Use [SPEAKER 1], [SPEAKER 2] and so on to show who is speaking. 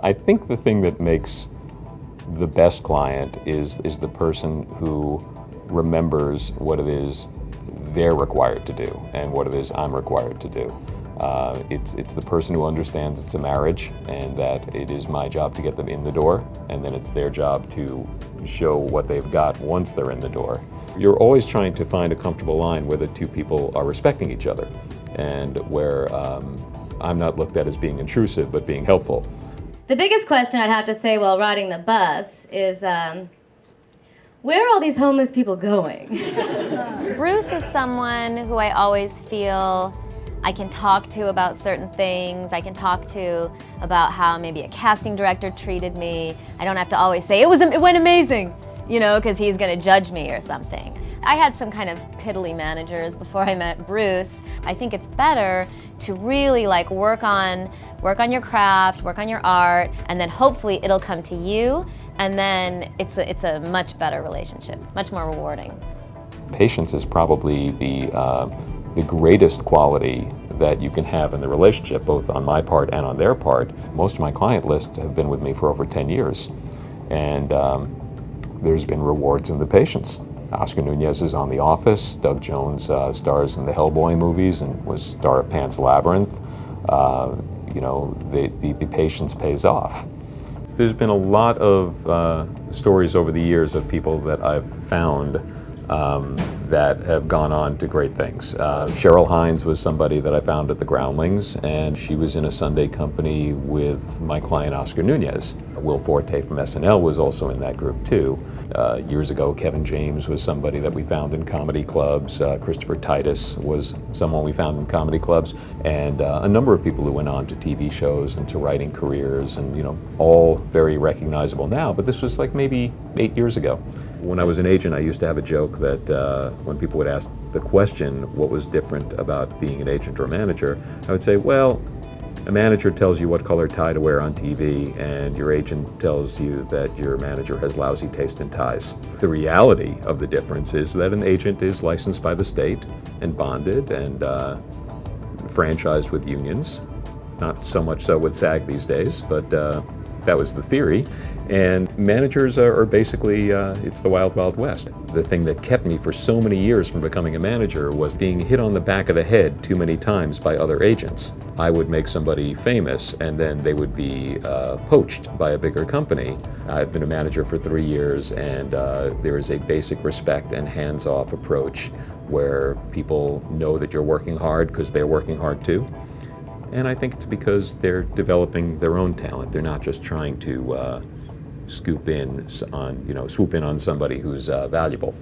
[SPEAKER 1] I think the thing that makes the best client is the person who remembers what it is they're required to do and what it is I'm required to do. It's the person who understands it's a marriage and that it is my job to get them in the door, and then it's their job to show what they've got once they're in the door. You're always trying to find a comfortable line where the two people are respecting each other and where I'm not looked at as being intrusive but being helpful.
[SPEAKER 2] The biggest question I'd have to say while riding the bus is, where are all these homeless people going?
[SPEAKER 3] Bruce is someone who I always feel I can talk to about certain things. I can talk to about how maybe a casting director treated me. I don't have to always say, it went amazing, you know, because he's going to judge me or something. I had some kind of piddly managers before I met Bruce. I think it's better to really work on your craft, work on your art, and then hopefully it'll come to you, and then it's a much better relationship, much more rewarding.
[SPEAKER 1] Patience is probably the greatest quality that you can have in the relationship, both on my part and on their part. Most of my client list have been with me for over 10 years, and there's been rewards in the patience. Oscar Nunez is on The Office. Doug Jones stars in the Hellboy movies and was star of Pan's Labyrinth. The patience pays off. There's been a lot of stories over the years of people that I've found that have gone on to great things. Cheryl Hines was somebody that I found at the Groundlings, and she was in a Sunday company with my client Oscar Nunez. Will Forte from SNL was also in that group too. Years ago, Kevin James was somebody that we found in comedy clubs. Christopher Titus was someone we found in comedy clubs, and a number of people who went on to TV shows and to writing careers, and all very recognizable now, but this was like maybe 8 years ago. When I was an agent, I used to have a joke that when people would ask the question, what was different about being an agent or a manager, I would say, well, a manager tells you what color tie to wear on TV, and your agent tells you that your manager has lousy taste in ties. The reality of the difference is that an agent is licensed by the state and bonded and franchised with unions. Not so much so with SAG these days, but that was the theory. And managers are basically, it's the wild, wild west. The thing that kept me for so many years from becoming a manager was being hit on the back of the head too many times by other agents. I would make somebody famous and then they would be poached by a bigger company. I've been a manager for 3 years, and there is a basic respect and hands-off approach where people know that you're working hard because they're working hard too. And I think it's because they're developing their own talent. They're not just trying to swoop in on somebody who's valuable.